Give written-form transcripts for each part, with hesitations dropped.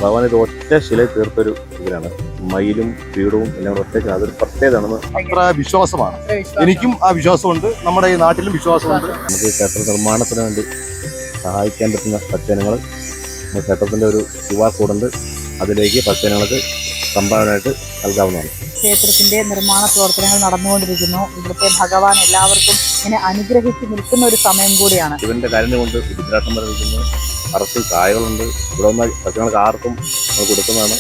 ഭഗവാൻ ഇത് ഒറ്റ ശില തീർത്തൊരു ഇതിലാണ്. മയിലും പീഠവും എല്ലാം കൂടെ ഒറ്റ അതൊരു പ്രത്യേകതയാണെന്ന് അത്ര വിശ്വാസമാണ്. എനിക്കും ആ വിശ്വാസമുണ്ട്, നമ്മുടെ ഈ നാട്ടിലും വിശ്വാസമുണ്ട്. നമുക്ക് ക്ഷേത്ര നിർമ്മാണത്തിന് വേണ്ടി സഹായിക്കാൻ പറ്റുന്ന ഭക്തജനങ്ങൾ നമ്മുടെ ക്ഷേത്രത്തിൻ്റെ ഒരു QR കോഡുണ്ട്, അതിലേക്ക് ഭക്തജനങ്ങൾക്ക് സംഭാവനയായിട്ട് നൽകാവുന്നതാണ്. ക്ഷേത്രത്തിന്റെ നിർമ്മാണ പ്രവർത്തനങ്ങൾ നടന്നുകൊണ്ടിരിക്കുന്നു. ഇവിടുത്തെ ഭഗവാൻ എല്ലാവർക്കും ഇങ്ങനെ അനുഗ്രഹിച്ച് നിൽക്കുന്ന ഒരു സമയം കൂടിയാണ്. ഇവന്റെ കാര്യം കൊണ്ട് രുദ്രാക്ഷം വരവിക്കുന്നു, അറത്തിൽ കായകളുണ്ട്. ഇവിടെ വന്ന ഭക്തജനങ്ങൾക്ക് ആർക്കും കൊടുക്കുന്നതാണ്.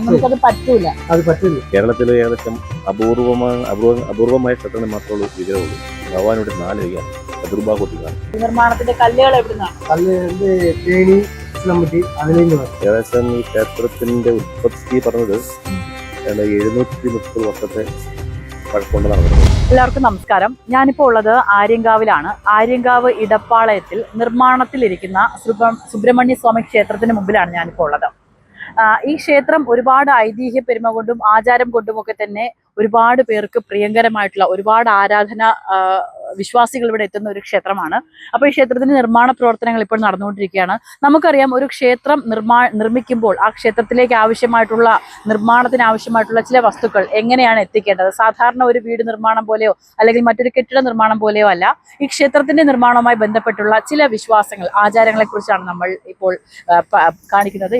നമുക്കത് പറ്റൂല, അത് പറ്റില്ല. കേരളത്തിൽ ഏകദേശം അപൂർവമായ ക്ഷേത്രങ്ങൾ മാത്രമേ വിഗ്രഹമുള്ളൂ. ഭഗവാൻ ഇവിടെ 4 വരികയാണ്. ചതുർഭാഗോട്ടിക്കാണ് നിർമ്മാണത്തിന്റെ കല്ലുകൾ എവിടുന്നാണ്? ഏകദേശം ഈ ക്ഷേത്രത്തിന്റെ ഉത്പത്തി പറഞ്ഞത് 730 വർഷത്തെ പഴക്കമുണ്ടെന്നാണ് പറയുന്നത്. എല്ലാവർക്കും നമസ്കാരം. ഞാനിപ്പോൾ ഉള്ളത് ആര്യങ്കാവിലാണ്. ആര്യങ്കാവ് ഇടപ്പാളയത്തിൽ നിർമ്മാണത്തിലിരിക്കുന്ന സുബ്രഹ്മണ്യ സ്വാമി ക്ഷേത്രത്തിന് മുമ്പിലാണ് ഞാനിപ്പോൾ ഉള്ളത്. ഈ ക്ഷേത്രം ഒരുപാട് ഐതിഹ്യ പെരുമ കൊണ്ടും ആചാരം കൊണ്ടുമൊക്കെ തന്നെ ഒരുപാട് പേർക്ക് പ്രിയങ്കരമായിട്ടുള്ള ഒരുപാട് ആരാധന വിശ്വാസികൾ ഇവിടെ എത്തുന്ന ഒരു ക്ഷേത്രമാണ്. അപ്പോൾ ഈ ക്ഷേത്രത്തിന്റെ നിർമ്മാണ പ്രവർത്തനങ്ങൾ ഇപ്പോൾ നടന്നുകൊണ്ടിരിക്കുകയാണ്. നമുക്കറിയാം, ഒരു ക്ഷേത്രം നിർമ്മിക്കുമ്പോൾ ആ ക്ഷേത്രത്തിലേക്ക് ആവശ്യമായിട്ടുള്ള നിർമ്മാണത്തിന് ആവശ്യമായിട്ടുള്ള ചില വസ്തുക്കൾ എങ്ങനെയാണ് എത്തിക്കേണ്ടത്. സാധാരണ ഒരു വീട് നിർമ്മാണം പോലെയോ അല്ലെങ്കിൽ മറ്റൊരു കെട്ടിട നിർമ്മാണം പോലെയോ അല്ല. ഈ ക്ഷേത്രത്തിന്റെ നിർമ്മാണവുമായി ബന്ധപ്പെട്ടുള്ള ചില വിശ്വാസങ്ങൾ, ആചാരങ്ങളെ കുറിച്ചാണ് നമ്മൾ ഇപ്പോൾ കാണിക്കുന്നത്.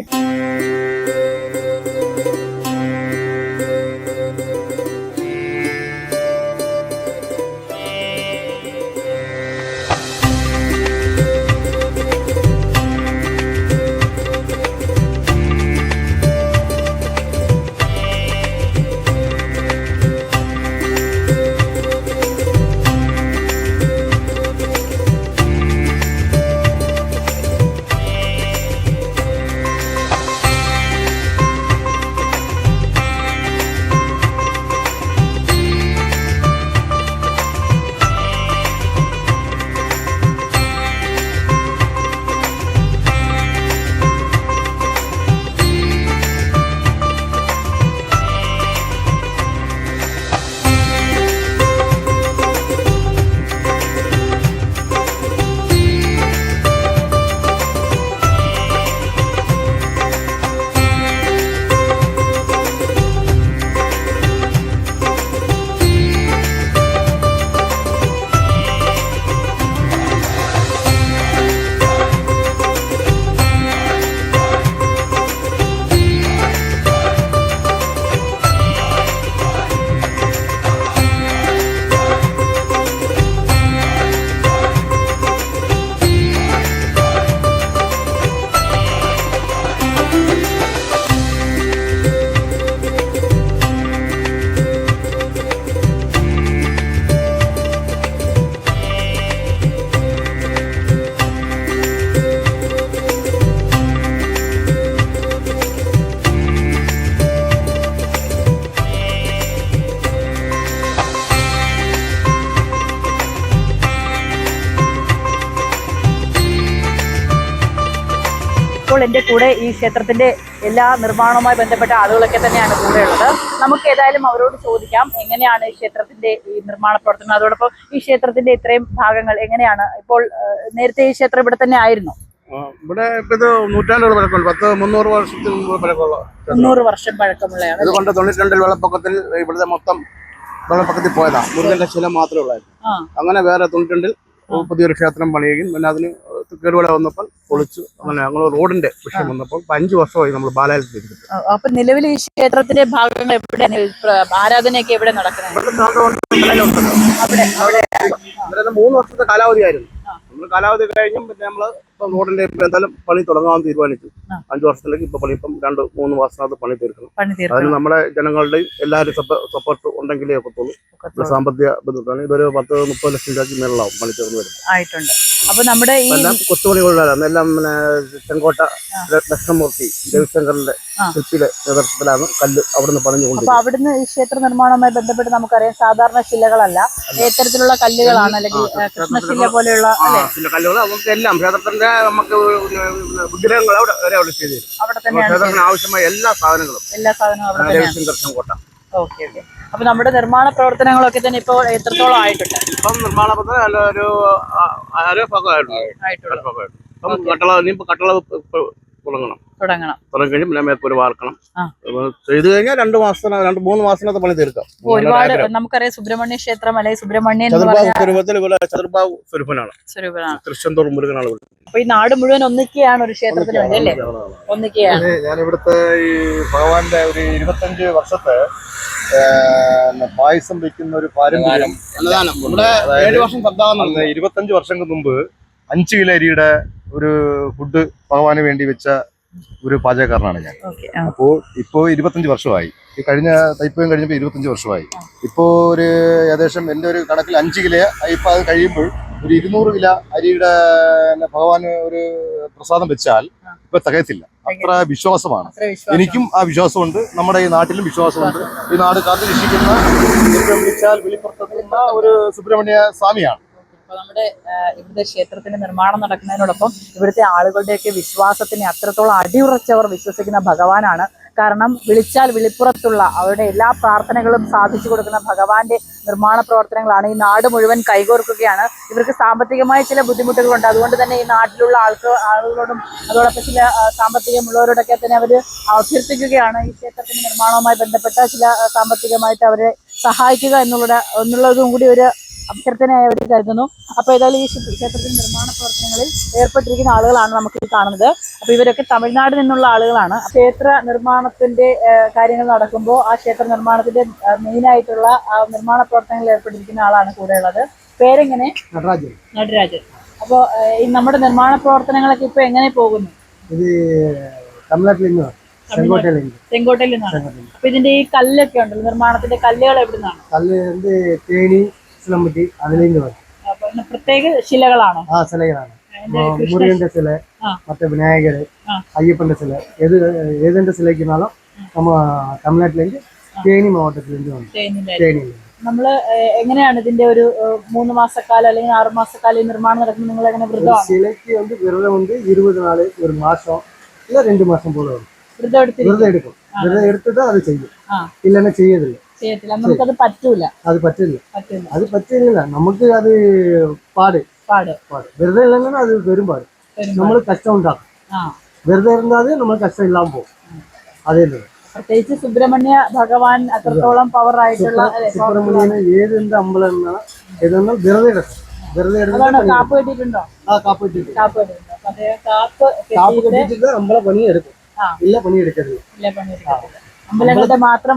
ഇപ്പോൾ എൻ്റെ കൂടെ ഈ ക്ഷേത്രത്തിന്റെ എല്ലാ നിർമ്മാണവുമായി ബന്ധപ്പെട്ട ആളുകളൊക്കെ തന്നെയാണ് കൂടെ ഉള്ളത്. നമുക്ക് ഏതായാലും അവരോട് ചോദിക്കാം, എങ്ങനെയാണ് ഈ ക്ഷേത്രത്തിന്റെ ഈ നിർമ്മാണ പ്രവർത്തനം, അതോടൊപ്പം ഈ ക്ഷേത്രത്തിന്റെ ഇത്രയും ഭാഗങ്ങൾ എങ്ങനെയാണ്. ഇപ്പോൾ നേരത്തെ ഈ ക്ഷേത്രം ഇവിടെ തന്നെ ആയിരുന്നു? ഇവിടെ ഇത് നൂറ്റാണ്ടുകൾ പഴക്കമുണ്ട്. 300 വർഷത്തിന് മുമ്പ് പഴക്കമുള്ള 300 വർഷം പഴക്കമുള്ളതാണ്. അതുകൊണ്ട് 92 വെള്ളപ്പൊക്കത്തിൽ ഇവിടുത്തെ മൊത്തം വെള്ളപ്പൊക്കത്തിൽ പോയതാണ്. മുരുകന്റെ ശില മാത്രമേ ഉള്ളായിരുന്നു. അങ്ങനെ വേറെ 92 പുതിയൊരു ക്ഷേത്രം പണിയുകയും പിന്നെ അതിന് കേടുപാട് വന്നപ്പോൾ പൊളിച്ചു. അങ്ങനെ ഞങ്ങൾ റോഡിന്റെ വിഷയം വന്നപ്പോൾ 5 വർഷമായി നമ്മൾ ബാലാലയത്തിൽ ചെയ്തിട്ട്. അപ്പൊ നിലവിൽ ഈ ക്ഷേത്രത്തിന്റെ ഭാഗങ്ങൾ എവിടെയാണ് ആരാധനയൊക്കെ എവിടെ നടക്കുന്നത്? 3 വർഷത്തെ കാലാവധിയായിരുന്നു. നമ്മൾ കാലാവധി കഴിഞ്ഞും പിന്നെ നമ്മള് ഇപ്പം റോഡിന്റെ എന്തായാലും പണി തുടങ്ങാൻ തീരുമാനിച്ചു. 5 വർഷത്തിലേക്ക് ഇപ്പൊ പണി ഇപ്പം 2-3 മാസത്തിനകത്ത് പണി തീർക്കണം. അതിന് നമ്മുടെ ജനങ്ങളുടെയും എല്ലാവരും സപ്പോർട്ട് ഉണ്ടെങ്കിലേ ഒക്കത്തുള്ളൂ. സാമ്പത്തിക ബുദ്ധിമുട്ടാണ്. ഇതൊരു 10-30 ലക്ഷം രൂപയ്ക്ക് മേളിലാവും പണി തീർന്നു വരും. ആയിട്ടുണ്ട്. അപ്പൊ നമ്മുടെ ഈ കൊത്തുപണികളിലാണ് എല്ലാം പിന്നെ ചെങ്കോട്ട ദക്ഷിണമൂർത്തി രവിശങ്കറിന്റെ ശില്പിയുടെ നേതൃത്വത്തിലാണ് കല്ല് അവിടുന്ന് പണിഞ്ഞുകൊണ്ട്. അവിടുന്ന് ഈ ക്ഷേത്ര നിർമ്മാണവുമായി ബന്ധപ്പെട്ട് നമുക്കറിയാം, സാധാരണ ശിലകളല്ല, ഏത്തരത്തിലുള്ള കല്ലുകളാണ്, അല്ലെങ്കിൽ കൃഷ്ണശില പോലെയുള്ള കല്ലുകൾ. നമുക്ക് എല്ലാം ക്ഷേത്രത്തിന്റെ നമുക്ക് വിഗ്രഹങ്ങൾ അവിടെ ചെയ്തു തരും. അവിടെ തന്നെയാണ് ക്ഷേത്രത്തിന് ആവശ്യമായ എല്ലാ സാധനങ്ങളും രവിശങ്കർ ചെങ്കോട്ട. Okay okay. അപ്പൊ നമ്മുടെ നിർമ്മാണ പ്രവർത്തനങ്ങളൊക്കെ തന്നെ ഇപ്പോൾ എത്രത്തോളം ആയിട്ടുണ്ട്? ഇപ്പം നിർമ്മാണ പ്രവർത്തനം ഒരു 1/2 ഭാഗമായിട്ടുണ്ട്. അപ്പം കട്ടള തുടങ്ങണം. തുടങ്ങി കഴിഞ്ഞ് പിന്നെ മേൽക്കൂര വാർക്കണം. ചെയ്ത് കഴിഞ്ഞാൽ 2 3 മാസത്തിനകത്ത് പണി തീർക്കാം. ഒരുപാട് നമുക്കറിയാം സുബ്രഹ്മണ്യ ക്ഷേത്രം അല്ലെങ്കിൽ സുബ്രഹ്മണ്യൻ ചതുർബാഹു സ്വരൂപനാണ് തൃശ്ശന്തൂർ മുരുകനാണ്. അപ്പൊ ഈ നാട് മുഴുവൻ ഒന്നിക്കുകയാണ് ഒരു ക്ഷേത്രത്തിന് വേണ്ടി അല്ലേ? ഒന്നിക്കുകയാണ്. ഞാൻ ഇവിടുത്തെ ഈ ഭഗവാന്റെ ഒരു 25 വർഷത്തെ പായസം വെക്കുന്ന ഒരു പാരമ്പര്യം. 25 വർഷങ്ങൾക്ക് മുമ്പ് 5 കിലോ അരിയുടെ ഒരു ഫുഡ് ഭഗവാന് വേണ്ടി വെച്ച ഒരു പാചകക്കാരനാണ് ഞാൻ. അപ്പോൾ ഇപ്പോ 25 വർഷമായി. ഈ കഴിഞ്ഞ തൈപ്പൂയം കഴിഞ്ഞപ്പോൾ 25 വർഷമായി. ഇപ്പോ ഒരു ഏകദേശം എന്റെ ഒരു കണക്കിൽ 5 കിലോ ഇപ്പൊ അത് കഴിയുമ്പോൾ ഒരു 200 കിലോ അരിയുടെ ഭഗവാന് ഒരു പ്രസാദം വെച്ചാൽ ഇപ്പൊ തികയത്തില്ല. അത്ര വിശ്വാസമാണ്. എനിക്കും ആ വിശ്വാസമുണ്ട്, നമ്മുടെ ഈ നാട്ടിലും വിശ്വാസമുണ്ട്. ഈ നാട് കാത്തു രക്ഷിക്കുന്ന വിളിച്ചാൽ വെളിപ്പെടുത്തുന്ന ഒരു സുബ്രഹ്മണ്യ സ്വാമിയാണ്. അപ്പൊ നമ്മുടെ ഇവിടുത്തെ ക്ഷേത്രത്തിന്റെ നിർമ്മാണം നടക്കുന്നതിനോടൊപ്പം ഇവിടുത്തെ ആളുകളുടെയൊക്കെ വിശ്വാസത്തിനെ അത്രത്തോളം അടിയുറച്ചവർ വിശ്വസിക്കുന്ന ഭഗവാനാണ്. കാരണം വിളിച്ചാൽ വിളിപ്പുറത്തുള്ള അവരുടെ എല്ലാ പ്രാർത്ഥനകളും സാധിച്ചു കൊടുക്കുന്ന ഭഗവാന്റെ നിർമ്മാണ പ്രവർത്തനങ്ങളാണ്. ഈ നാട് മുഴുവൻ കൈകോർക്കുകയാണ്. ഇവർക്ക് സാമ്പത്തികമായ ചില ബുദ്ധിമുട്ടുകളുണ്ട്. അതുകൊണ്ട് തന്നെ ഈ നാട്ടിലുള്ള ആളുകളോടും അതോടൊപ്പം ചില സാമ്പത്തികമുള്ളവരോടൊക്കെ തന്നെ അവർ അഭ്യർത്ഥിക്കുകയാണ് ഈ ക്ഷേത്രത്തിന്റെ നിർമ്മാണവുമായി ബന്ധപ്പെട്ട ചില സാമ്പത്തികമായിട്ട് അവരെ സഹായിക്കുക എന്നുള്ളതും കൂടി ഒരു അഭ്യർത്ഥനയായി അവർ കരുതുന്നു. അപ്പൊ ഏതായാലും ഈ ക്ഷേത്രത്തിന്റെ നിർമ്മാണ പ്രവർത്തനങ്ങളിൽ ഏർപ്പെട്ടിരിക്കുന്ന ആളുകളാണ് നമുക്ക് ഈ കാണുന്നത്. അപ്പൊ ഇവരൊക്കെ തമിഴ്നാട് നിന്നുള്ള ആളുകളാണ്. ക്ഷേത്ര നിർമ്മാണത്തിന്റെ കാര്യങ്ങൾ നടക്കുമ്പോൾ ആ ക്ഷേത്ര നിർമ്മാണത്തിന്റെ മെയിനായിട്ടുള്ള നിർമ്മാണ പ്രവർത്തനങ്ങളിൽ ഏർപ്പെട്ടിരിക്കുന്ന ആളാണ് കൂടെ ഉള്ളത്. പേരെങ്ങനെ? നടരാജൻ. അപ്പൊ ഈ നമ്മുടെ നിർമ്മാണ പ്രവർത്തനങ്ങളൊക്കെ ഇപ്പൊ എങ്ങനെ പോകുന്നു? ഇത് ചെങ്കോട്ടയിൽ നിന്നാണ്. അപ്പൊ ഇതിന്റെ ഈ കല്ലൊക്കെ ഉണ്ടല്ലോ, നിർമ്മാണത്തിന്റെ കല്ലുകൾ എവിടുന്നാണ്? കല്ല് തേനി സിലമ്പട്ടി അതിലേക്ക് വരും. പ്രത്യേക ശിലകളാണോ? ആ ശിലകളാണ്. മുരുകന്റെ ശില, മറ്റേ വിനായകര്, അയ്യപ്പന്റെ ശില, ഏതിന്റെ ശിലയ്ക്കുന്നാലും നമ്മ തമിഴ്നാട്ടിലേക്ക് തേനി മാവട്ടത്തിലേക്ക് വന്നു. തേനിയിൽ നമ്മള് എങ്ങനെയാണ് ഇതിന്റെ ഒരു 3 മാസക്കാലം അല്ലെങ്കിൽ 6 മാസക്കാലം നിർമ്മാണം നടക്കുന്നത്? നിങ്ങൾ എങ്ങനെ വ്രതം? ശിലയ്ക്ക് വ്രതം 20 നാള്, ഒരു മാസം ഇല്ല 2 മാസം പോലെ വ്രതം എടുക്കും. വ്രതം എടുത്തിട്ട് അത് ചെയ്യും. ഇല്ലെന്നെ ചെയ്യത്തില്ല. നമുക്കത് പറ്റൂല. അത് പറ്റില്ല. നമുക്ക് അത് പാട് വെറുതെ ഇല്ലെങ്കിൽ അത് വരും പാട്. നമ്മൾ കഷ്ടം ഉണ്ടാക്കും. വെറുതെ ഇരുന്നാല് നമ്മൾ കഷ്ടം ഇല്ലാൻ പോകും. അതേ പ്രത്യേകിച്ച് സുബ്രഹ്മണ്യ ഭഗവാൻ അത്രത്തോളം പവർ ആയിട്ടുള്ള സുബ്രഹ്മണ്യന് ഏതെന്ത് അമ്പലം ഏതെന്നാൽ വെറുതെ കാപ്പ് കെട്ടിട്ടുണ്ടോ? കാപ്പ് കെട്ടിട്ട് അമ്പലം പണിയെടുക്കും. ഇല്ല പണിയെടുക്കത്തില്ല. അമ്പലങ്ങളുടെ മാത്രം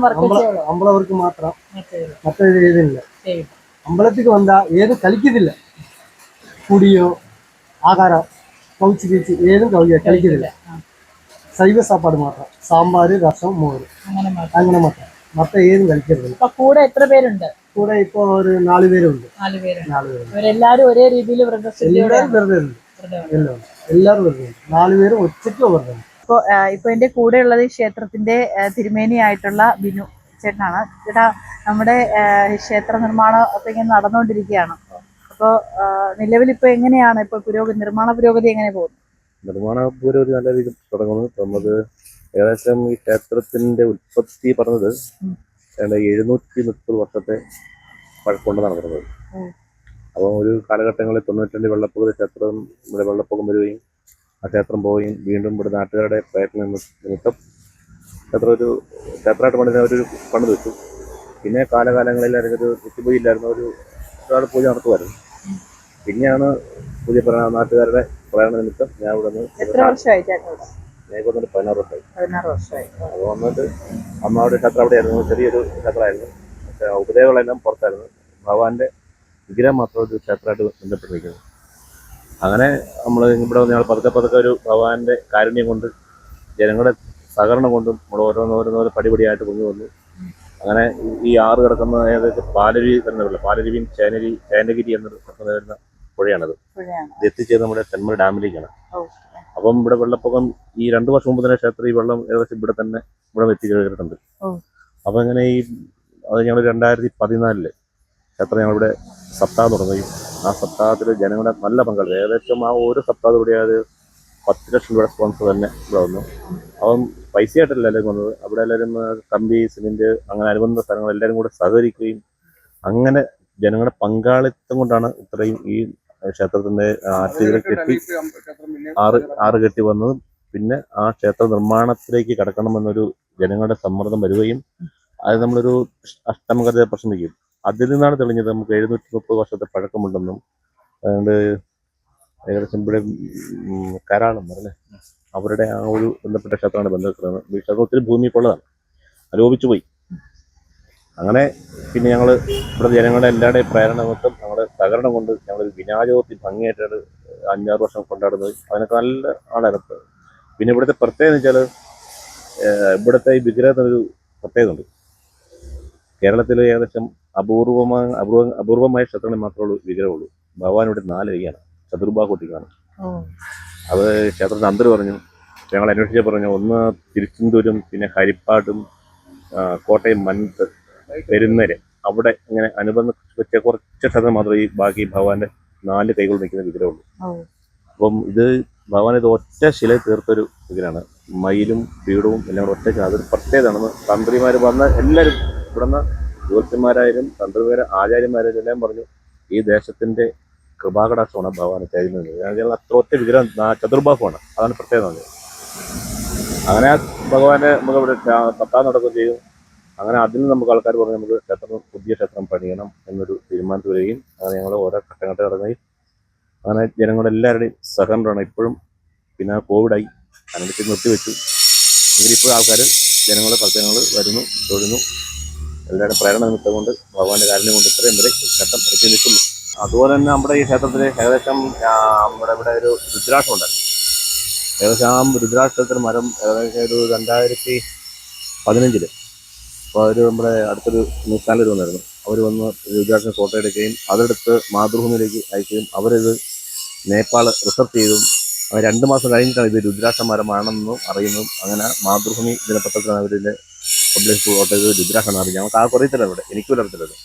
അമ്പലവർക്ക് മാത്രം മറ്റൊരു ഏതില്ല. അമ്പലത്തിക്ക് വന്നാ ഏത് കളിക്കത്തില്ല. കുടിയോ ആഹാരം കവിച്ച് തിരിച്ച് ഏതും കളിക്കത്തില്ല. ശൈവ സാപ്പാട് മാത്രം, സാമ്പാർ, രസം, മോര്, അങ്ങനെ മാത്രം. മറ്റ ഏതും കളിക്കത്തില്ല. കൂടെ എത്ര പേരുണ്ട്? കൂടെ ഇപ്പൊ ഒരു 4 പേരുണ്ട്. 4 പേരുണ്ട്. എല്ലാരും ഒരേ രീതിയിൽ എല്ലാവരും വെറുതെ ഉണ്ട്. എല്ലാവരും വെറുതെ ഉണ്ട്. 4 പേരും ഒറ്റയ്ക്ക് വെറുതെ ഉണ്ട്. ഇപ്പൊ എന്റെ കൂടെ ഉള്ളത് ഈ ക്ഷേത്രത്തിന്റെ തിരുമേനിയായിട്ടുള്ള ബിനു ചേട്ടനാണ്. ചേട്ടാ, നമ്മുടെ ക്ഷേത്ര നിർമ്മാണം ഒക്കെ ഇങ്ങനെ നടന്നുകൊണ്ടിരിക്കുകയാണ്. അപ്പോൾ നിലവിൽ ഇപ്പൊ എങ്ങനെയാണ് ഇപ്പൊ നിർമ്മാണ പുരോഗതി എങ്ങനെ പോകുന്നു? നിർമ്മാണ പുരോഗതി നല്ല രീതിയിൽ തുടങ്ങുന്നു. നമുക്ക് ഏകദേശം ഈ ക്ഷേത്രത്തിന്റെ ഉൽപ്പത്തി പറഞ്ഞത് 730 വർഷത്തെ പഴക്കമുണ്ടെന്നാണ് പറഞ്ഞത്. അപ്പം ഒരു കാലഘട്ടങ്ങളിൽ 92 വെള്ളപ്പൊക്ക ക്ഷേത്രം ഇവിടെ വെള്ളപ്പൊക്കം വരികയും ആ ക്ഷേത്രം പോവുകയും വീണ്ടും ഇവിടെ നാട്ടുകാരുടെ പ്രയത്നം നിമിത്തം ക്ഷേത്രമായിട്ട് പണിത് വെച്ചു. പിന്നെ കാലകാലങ്ങളിൽ ഒരു നിത്യപൂജയില്ലായിരുന്നു, ഒരാൾ പൂജ നടത്തുമായിരുന്നു. പിന്നെയാണ് പുതിയ നാട്ടുകാരുടെ പ്രേരണ നിമിത്തം ഞാൻ ഇവിടെ നിന്ന് 16 വർഷമായി. അത് വന്നിട്ട് അമ്മയുടെ ക്ഷേത്രം അവിടെയായിരുന്നു, ചെറിയൊരു ക്ഷേത്രമായിരുന്നു. ഉപദേവങ്ങളെല്ലാം പുറത്തായിരുന്നു. ഭഗവാന്റെ വിഗ്രഹം മാത്രം ഒരു ക്ഷേത്രമായിട്ട് ബന്ധപ്പെട്ടിരിക്കുന്നു. അങ്ങനെ നമ്മൾ ഇവിടെ വന്ന് ഞങ്ങൾ പതുക്കെ ഒരു ഭഗവാന്റെ കാരുണ്യം കൊണ്ട് ജനങ്ങളുടെ സഹകരണം കൊണ്ടും നമ്മൾ ഓരോന്നോരോന്നോരോ പടിപടിയായിട്ട് കൊണ്ടുവന്നു. അങ്ങനെ ഈ ആറ് കിടക്കുന്ന ഏകദേശം പാലരുവി വരുന്ന പാലരുവിയും ചേനഗിരി എന്ന് വരുന്ന പുഴയാണത്. ഇത് എത്തിച്ചത് നമ്മുടെ തെന്മല ഡാമിലേക്കാണ്. അപ്പം ഇവിടെ വെള്ളപ്പൊക്കം ഈ 2 വർഷം മുമ്പ് തന്നെ ക്ഷേത്രം ഈ വെള്ളം ഏകദേശം ഇവിടെ എത്തിക്കഴിഞ്ഞിട്ടുണ്ട്. അപ്പം ഇങ്ങനെ അത് ഞങ്ങൾ 2014 ക്ഷേത്രം ഞങ്ങളിവിടെ സപ്താഹം തുടങ്ങുകയും ആ സപ്താഹത്തിൽ ജനങ്ങളുടെ നല്ല പങ്കാളിത്തം, ഏകദേശം ആ ഓരോ സപ്താഹത്തോടെ അത് 10 ലക്ഷം രൂപയുടെ സ്പോൺസർ തന്നെ ഇവിടെ വന്നു. അപ്പം പൈസയായിട്ടല്ല എല്ലാവരും വന്നത്. അവിടെ എല്ലാവരും കമ്പി, സിമെന്റ്, അങ്ങനെ അനുബന്ധ സ്ഥലങ്ങൾ എല്ലാവരും കൂടെ സഹകരിക്കുകയും അങ്ങനെ ജനങ്ങളുടെ പങ്കാളിത്തം കൊണ്ടാണ് ഇത്രയും ഈ ക്ഷേത്രത്തിന്റെ ആറ്റുകൾ കെട്ടി ആറ് കെട്ടി വന്നതും പിന്നെ ആ ക്ഷേത്ര നിർമ്മാണത്തിലേക്ക് കടക്കണമെന്നൊരു ജനങ്ങളുടെ സമ്മർദ്ദം വരികയും അത് നമ്മളൊരു അഷ്ടമകത പ്രശ്നിക്കും. അതിൽ നിന്നാണ് തെളിഞ്ഞത് നമുക്ക് 730 വർഷത്തെ പഴക്കമുണ്ടെന്നും അതുകൊണ്ട് ഏകദേശം ഇവിടെ കരാളം അല്ലേ അവരുടെ ആ ഒരു ബന്ധപ്പെട്ട ക്ഷേത്രമാണ് ബന്ധപ്പെടുന്നത്. ഈ ക്ഷേത്രം ഒത്തിരി ഭൂമിക്കുള്ളതാണ്, ആരോപിച്ചു പോയി. അങ്ങനെ പിന്നെ ഞങ്ങൾ ഇവിടെ ജനങ്ങളുടെ എല്ലാവരുടെയും പ്രേരണ കൊണ്ടും ഞങ്ങളുടെ സഹകരണം കൊണ്ട് ഞങ്ങൾ വിനായകത്തിൽ ഭംഗിയായിട്ടാണ് 5-6 വർഷം കൊണ്ടാടുന്നത്. അതിനൊക്കെ നല്ല ആളായിരുന്നു. പിന്നെ ഇവിടുത്തെ പ്രത്യേകത എന്ന് വെച്ചാൽ ഇവിടുത്തെ ഈ വിഗ്രഹത്തിനൊരു പ്രത്യേകത ഉണ്ട്. കേരളത്തിൽ ഏകദേശം അപൂർവമായ ക്ഷേത്രങ്ങളിൽ മാത്രമേ വിഗ്രഹമുള്ളൂ. ഭഗവാൻ ഇവിടെ 4 കൈയാണ്, ചതുർബാഹുട്ടിക്കാണ്. അത് ക്ഷേത്രത്തിൽ അന്തര് പറഞ്ഞു, ഞങ്ങൾ അന്വേഷിച്ച് പറഞ്ഞു. ഒന്ന് തിരുച്ചെന്തൂരും പിന്നെ ഹരിപ്പാട്ടും കോട്ടയം മന്നത്ത് പെരുന്നേര് അവിടെ ഇങ്ങനെ അനുബന്ധ വെച്ച കുറച്ച് ക്ഷേത്രം മാത്രമേ ഈ ബാക്കി ഭഗവാന്റെ 4 കൈകൾ നിൽക്കുന്ന വിഗ്രഹമുള്ളൂ. അപ്പം ഇത് ഭഗവാൻ ഇത് ഒറ്റ ശിലയിൽ തീർത്തൊരു വിഗ്രഹമാണ്. മയിലും പീഠവും എല്ലാം കൂടെ ഒറ്റ. അതൊരു പ്രത്യേകതയാണെന്ന് തന്ത്രിമാർ വന്ന എല്ലാവരും ഇവിടുന്ന് ജ്യോത്സ്യന്മാരായാലും തന്ത്രിമാരും ആചാര്യന്മാരായാലും എല്ലാം പറഞ്ഞു ഈ ദേശത്തിന്റെ കൃപാകടാക്ഷമാണ് ഭഗവാനെ തരുന്നത്. അത്ര ഒറ്റ വിഗ്രഹം ചതുർബാഹുവാണ്, അതാണ് പ്രത്യേകത. അങ്ങനെ ഭഗവാനെ നമുക്ക് ഇവിടെ തപ്പാൻ നടക്കുകയും ചെയ്യും. അങ്ങനെ അതിന് നമുക്ക് ആൾക്കാർ പറഞ്ഞു നമുക്ക് പുതിയ ക്ഷേത്രം പണിയണം എന്നൊരു തീരുമാനത്തിൽ വരികയും അങ്ങനെ ഞങ്ങൾ ഓരോ ഘട്ടഘട്ടം ഇറങ്ങി അങ്ങനെ ജനങ്ങളുടെ എല്ലാവരുടെയും സഹകരണമാണ് ഇപ്പോഴും. പിന്നെ കോവിഡായി അതിനടുത്ത് നിർത്തിവെച്ചു. എങ്കിലിപ്പോൾ ആൾക്കാർ ജനങ്ങളുടെ ഭക്തങ്ങൾ വരുന്നു, തൊഴുന്നു. എല്ലാവരുടെ പ്രേരണ നിമിത്തം കൊണ്ട് ഭഗവാന്റെ കാരുണ്യം കൊണ്ട് ഇത്രയും വരെ ഘട്ടം എത്തി നിൽക്കുന്നു. അതുപോലെ തന്നെ നമ്മുടെ ഈ ക്ഷേത്രത്തിൽ ഏകദേശം നമ്മുടെ ഇവിടെ ഒരു രുദ്രാക്ഷം ഉണ്ടായിരുന്നു. ഏകദേശം ആ രുദ്രാക്ഷത്തിന് മരം ഏകദേശം ഒരു 2015 അപ്പോൾ അവർ നമ്മുടെ അടുത്തൊരു ന്യൂസ് ചാനൽ വന്നായിരുന്നു. അവർ വന്ന് രുദ്രാക്ഷം ഫോട്ടോ എടുക്കുകയും അതെടുത്ത് മാതൃഭൂമിയിലേക്ക് അയക്കുകയും അവരിത് നേപ്പാൾ റിസർച്ച് ചെയ്തും അങ്ങനെ 2 മാസം കഴിഞ്ഞിട്ടാണ് ഇത് രുദ്രാക്ഷ മരമാണെന്നും അറിയുന്നതും. അങ്ങനെ മാതൃഭൂമി ദിനപത്രത്തിലാണ് അവരിൻ്റെ പബ്ലിഷ് ഫോട്ടോ ചെയ്ത് രുദ്രാക്ഷമാണ് അറിയുന്നത്. ഞങ്ങൾക്ക് ആർക്കും അറിയത്തില്ല, ഇവിടെ എനിക്കും അറിയത്തില്ലത്.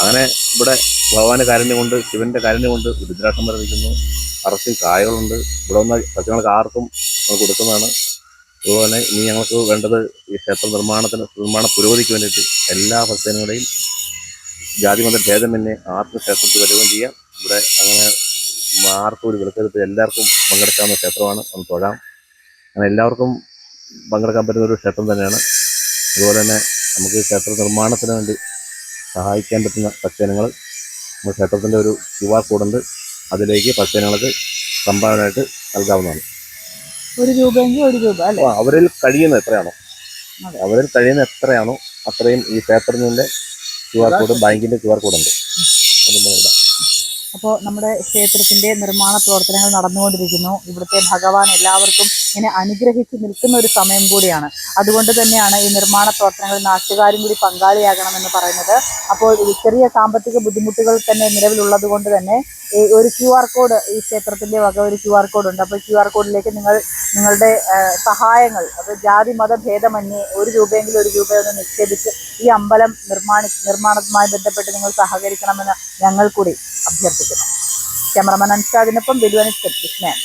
അങ്ങനെ ഇവിടെ ഭഗവാന്റെ കാരുണ്യം കൊണ്ട് ശിവന്റെ കാരുണ്യം കൊണ്ട് രുദ്രാക്ഷം മരം വയ്ക്കുന്നു. അറസ്റ്റും കായകളുണ്ട്. ഇവിടെ വന്ന സത്യങ്ങൾക്ക് ആർക്കും നമ്മൾ കൊടുക്കുന്നതാണ്. അതുപോലെ ഇനി ഞങ്ങൾക്ക് വേണ്ടത് ഈ ക്ഷേത്ര നിർമ്മാണ പുരോഗതിക്ക് വേണ്ടിയിട്ട് എല്ലാ ഭക്തങ്ങളുടെയും ജാതിമത ഭേദമന്യേ ആർക്കും ക്ഷേത്രത്തിൽ വരികയും ചെയ്യാം. ഇവിടെ അങ്ങനെ ആർക്കും ഒരു വിലക്കെടുത്ത് എല്ലാവർക്കും പങ്കെടുക്കാവുന്ന ക്ഷേത്രമാണ്, ഒന്ന് തൊഴാം. അങ്ങനെ എല്ലാവർക്കും പങ്കെടുക്കാൻ പറ്റുന്ന ഒരു ക്ഷേത്രം തന്നെയാണ്. അതുപോലെ തന്നെ നമുക്ക് ക്ഷേത്ര നിർമ്മാണത്തിന് വേണ്ടി സഹായിക്കാൻ പറ്റുന്ന ഭക്തജനങ്ങൾ നമ്മുടെ ക്ഷേത്രത്തിൻ്റെ ഒരു QR കോഡുണ്ട്, അതിലേക്ക് ഭക്തജനങ്ങൾക്ക് സംഭാവനയായിട്ട് നൽകാവുന്നതാണ്. 1 രൂപയെങ്കിൽ 1 രൂപ അല്ലേ? അവരിൽ കഴിയുന്ന എത്രയാണോ അത്രയും ഈ ക്ഷേത്രത്തിൻ്റെ QR കോഡ്, ബാങ്കിൻ്റെ QR കോഡുണ്ട്. അപ്പോൾ നമ്മുടെ ക്ഷേത്രത്തിന്റെ നിർമ്മാണ പ്രവർത്തനങ്ങൾ നടന്നുകൊണ്ടിരിക്കുന്നു. ഇവിടുത്തെ ഭഗവാൻ എല്ലാവർക്കും ഇങ്ങനെ അനുഗ്രഹിച്ച് നിൽക്കുന്ന ഒരു സമയം കൂടിയാണ്. അതുകൊണ്ട് തന്നെയാണ് ഈ നിർമ്മാണ പ്രവർത്തനങ്ങളിൽ നാട്ടുകാരും കൂടി പങ്കാളിയാകണമെന്ന് പറയുന്നത്. അപ്പോൾ ചെറിയ സാമ്പത്തിക ബുദ്ധിമുട്ടുകൾ തന്നെ നിലവിലുള്ളത് കൊണ്ട് തന്നെ ഒരു QR കോഡ്, ഈ ക്ഷേത്രത്തിന്റെ വക ഒരു QR കോഡുണ്ട്. അപ്പോൾ QR കോഡിലേക്ക് നിങ്ങളുടെ സഹായങ്ങൾ, അത് ജാതി മത ഭേദമന്യേ 1 രൂപയെങ്കിലും 1 രൂപയൊന്ന് നിക്ഷേപിച്ച് ഈ അമ്പലം നിർമ്മാണവുമായി ബന്ധപ്പെട്ട് നിങ്ങൾ സഹകരിക്കണമെന്ന് ഞങ്ങൾ കൂടി അഭ്യർത്ഥിക്കുന്നു. ക്യാമറമാൻ അൻഷാദിനൊപ്പം ബിലുവനിസ് വിസ്മയാണ്.